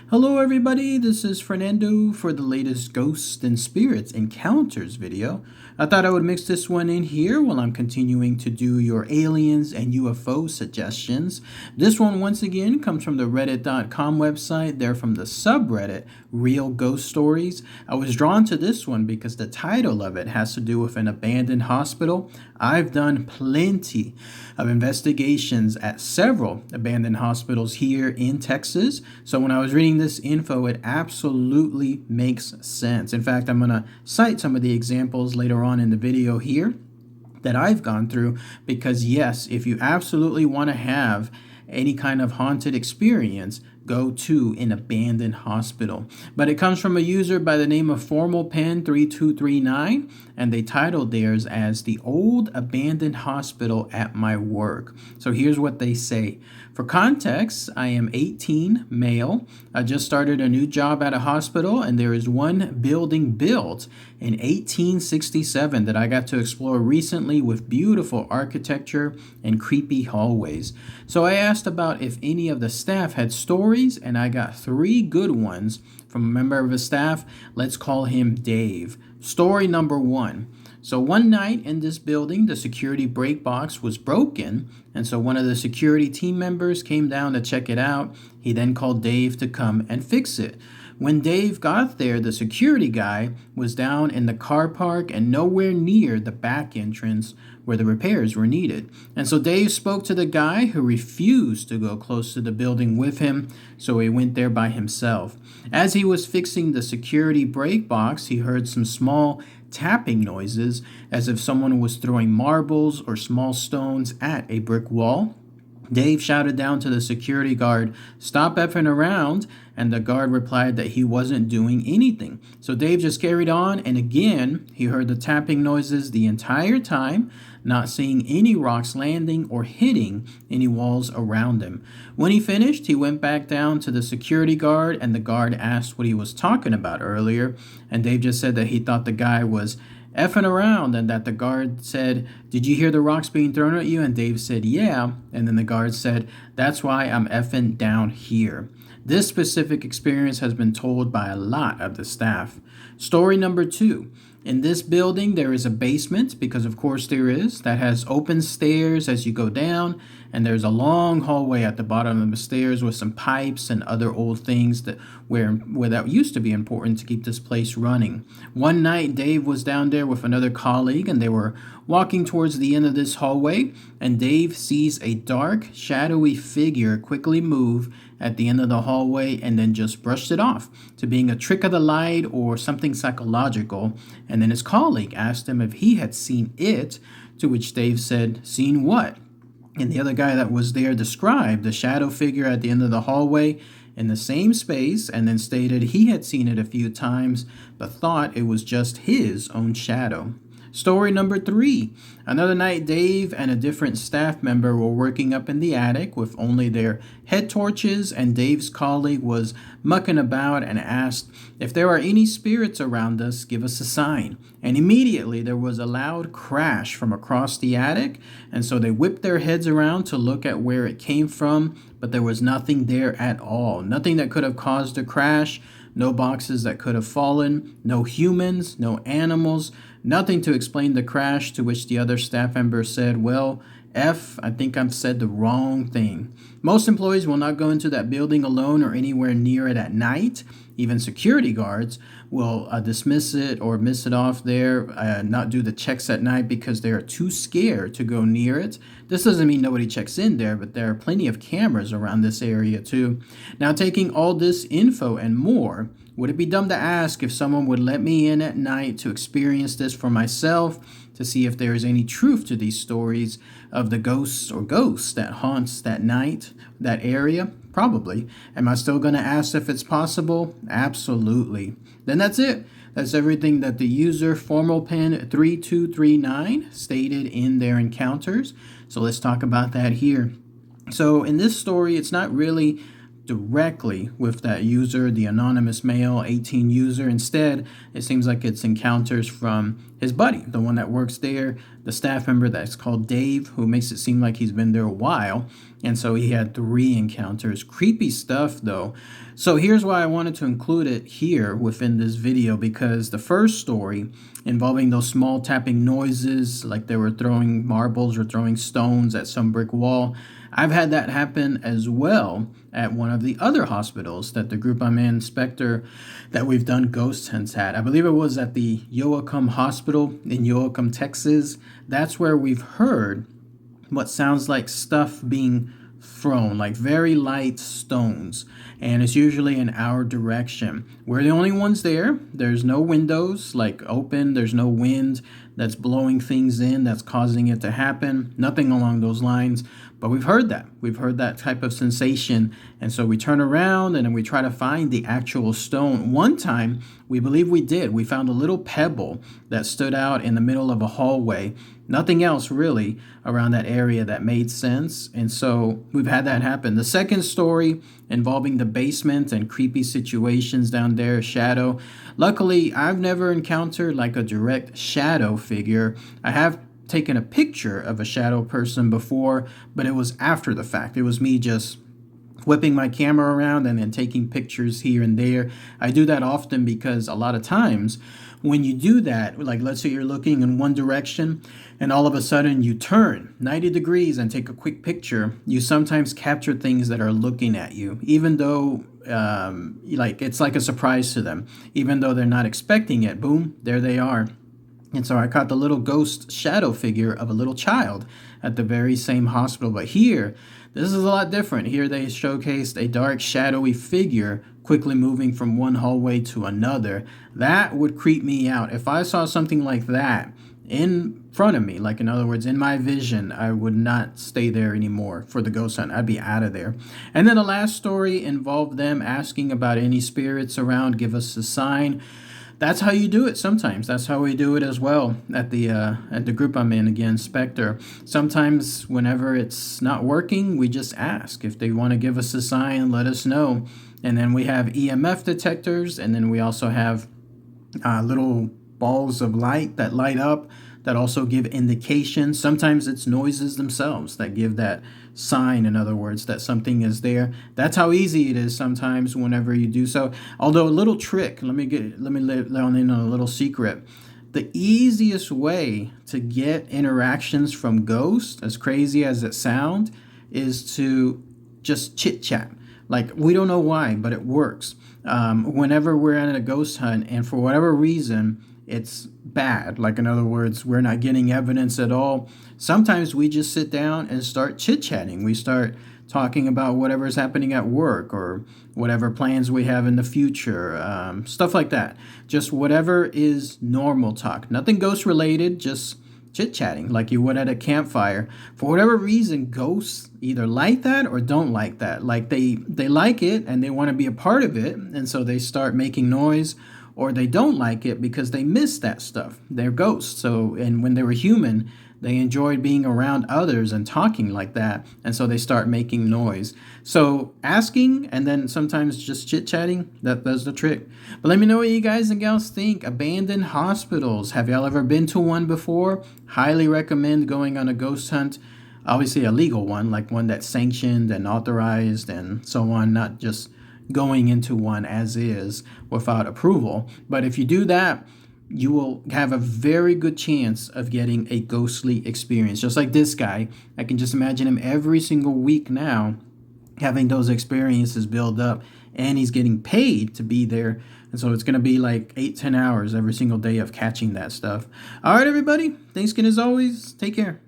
Hello everybody, this is Fernando for the latest Ghosts and Spirits Encounters video. I thought I would mix this one in here while I'm continuing to do your aliens and UFO suggestions. This one once again comes from the reddit.com website. They're from the subreddit Real Ghost Stories. I was drawn to this one because the title of it has to do with an abandoned hospital. I've done plenty of investigations at several abandoned hospitals here in Texas. So when I was reading this info, it absolutely makes sense. In fact, I'm going to cite some of the examples later on in the video here that I've gone through because yes, if you absolutely want to have any kind of haunted experience, go to an abandoned hospital. But it comes from a user by the name of FormalPen3239, and they titled theirs as The Old Abandoned Hospital at My Work. So here's what they say. For context, I am 18, male. I just started a new job at a hospital, and there is one building built in 1867 that I got to explore recently with beautiful architecture and creepy hallways. So I asked about if any of the staff had stories, and I got 3 good ones from a member of the staff. Let's call him Dave. Story number 1. So one night in this building, the security break box was broken, and so one of the security team members came down to check it out. He then called Dave to come and fix it. When Dave got there, the security guy was down in the car park and nowhere near the back entrance where the repairs were needed. And so Dave spoke to the guy who refused to go close to the building with him, so he went there by himself. As he was fixing the security break box, he heard some small tapping noises as if someone was throwing marbles or small stones at a brick wall. Dave shouted down to the security guard, "Stop effing around," and the guard replied that he wasn't doing anything. So Dave just carried on, and again, he heard the tapping noises the entire time, not seeing any rocks landing or hitting any walls around him. When he finished, he went back down to the security guard, and the guard asked what he was talking about earlier, and Dave just said that he thought the guy was effing around, and that the guard said, "Did you hear the rocks being thrown at you?" And Dave said, "Yeah." And then the guard said, "That's why I'm effing down here." This specific experience has been told by a lot of the staff. Story number 2. In this building, there is a basement, because of course there is, that has open stairs as you go down, and there's a long hallway at the bottom of the stairs with some pipes and other old things that where that used to be important to keep this place running. One night, Dave was down there with another colleague, and they were walking towards the end of this hallway, and Dave sees a dark, shadowy figure quickly move at the end of the hallway and then just brushed it off to being a trick of the light or something psychological. And then his colleague asked him if he had seen it, to which Dave said, "Seen what?" And the other guy that was there described the shadow figure at the end of the hallway in the same space, and then stated he had seen it a few times but thought it was just his own shadow. Story number 3. Another night, Dave and a different staff member were working up in the attic with only their head torches, and Dave's colleague was mucking about and asked, "If there are any spirits around us, give us a sign." And immediately there was a loud crash from across the attic, and so they whipped their heads around to look at where it came from, but there was nothing there at all. Nothing that could have caused a crash. No boxes that could have fallen, no humans, no animals, nothing to explain the crash, to which the other staff member said, "Well, I think I've said the wrong thing." Most employees will not go into that building alone or anywhere near it at night. Even security guards will dismiss it or miss it off there, not do the checks at night because they are too scared to go near it. This doesn't mean nobody checks in there, but there are plenty of cameras around this area too. Now, taking all this info and more, would it be dumb to ask if someone would let me in at night to experience this for myself, to see if there is any truth to these stories of the ghosts or ghosts that haunts that night, that area? Probably. Am I still going to ask if it's possible? Absolutely. Then that's it. That's everything that the user FormalPen3239 stated in their encounters. So let's talk about that here. So in this story, it's not really directly with that user, the anonymous male 18 user. Instead, it seems like it's encounters from his buddy, the one that works there, the staff member that's called Dave, who makes it seem like he's been there a while. And so he had 3 encounters. Creepy stuff, though. So here's why I wanted to include it here within this video, because the first story involving those small tapping noises, like they were throwing marbles or throwing stones at some brick wall, I've had that happen as well at one of the other hospitals that the group I'm in, Spectre, that we've done ghost hunts at. I believe it was at the Yoakum Hospital in Yoakum, Texas. That's where we've heard what sounds like stuff being thrown, like very light stones, and it's usually in our direction. We're the only ones there. There's no windows like open, there's no wind that's blowing things in that's causing it to happen, nothing along those lines. But we've heard that type of sensation, and so we turn around and then we try to find the actual stone. One time we believe we found a little pebble that stood out in the middle of a hallway. Nothing else really around that area that made sense. And so we've had that happen. The second story involving the basement and creepy situations down there, shadow. Luckily, I've never encountered like a direct shadow figure. I have taken a picture of a shadow person before, but it was after the fact. It was me just whipping my camera around and then taking pictures here and there. I do that often because a lot of times when you do that, like let's say you're looking in one direction and all of a sudden you turn 90 degrees and take a quick picture, you sometimes capture things that are looking at you, even though like it's like a surprise to them, even though they're not expecting it. Boom, there they are. And so I caught the little ghost shadow figure of a little child at the very same hospital. But here, this is a lot different. Here they showcased a dark, shadowy figure quickly moving from one hallway to another. That would creep me out. If I saw something like that in front of me, like in other words, in my vision, I would not stay there anymore for the ghost hunt. I'd be out of there. And then the last story involved them asking about any spirits around, give us a sign. That's how you do it sometimes. That's how we do it as well at the group I'm in, again, Spectre. Sometimes whenever it's not working, we just ask. If they want to give us a sign, let us know. And then we have EMF detectors, and then we also have little balls of light that light up that also give indications. Sometimes it's noises themselves that give that sign, in other words, that something is there. That's how easy it is sometimes whenever you do so. Although a little trick, let me let in a little secret. The easiest way to get interactions from ghosts, as crazy as it sounds, is to just chit chat. Like, we don't know why, but it works. Whenever we're at a ghost hunt and for whatever reason it's bad, like in other words, we're not getting evidence at all, sometimes we just sit down and start chit-chatting. We start talking about whatever's happening at work or whatever plans we have in the future, stuff like that. Just whatever is normal talk. Nothing ghost related, just chit-chatting like you would at a campfire. For whatever reason, ghosts either like that or don't like that. Like they like it and they want to be a part of it, and so they start making noise, or they don't like it because they miss that stuff. They're ghosts. So, and when they were human, they enjoyed being around others and talking like that, and so they start making noise. So asking and then sometimes just chit-chatting, that does the trick. But let me know what you guys and gals think. Abandoned hospitals. Have y'all ever been to one before? Highly recommend going on a ghost hunt. Obviously a legal one, like one that's sanctioned and authorized and so on, not just going into one as is without approval. But if you do that, you will have a very good chance of getting a ghostly experience. Just like this guy, I can just imagine him every single week now having those experiences build up, and he's getting paid to be there. And so it's going to be like 8-10 hours every single day of catching that stuff. All right, everybody. Thanks again as always. Take care.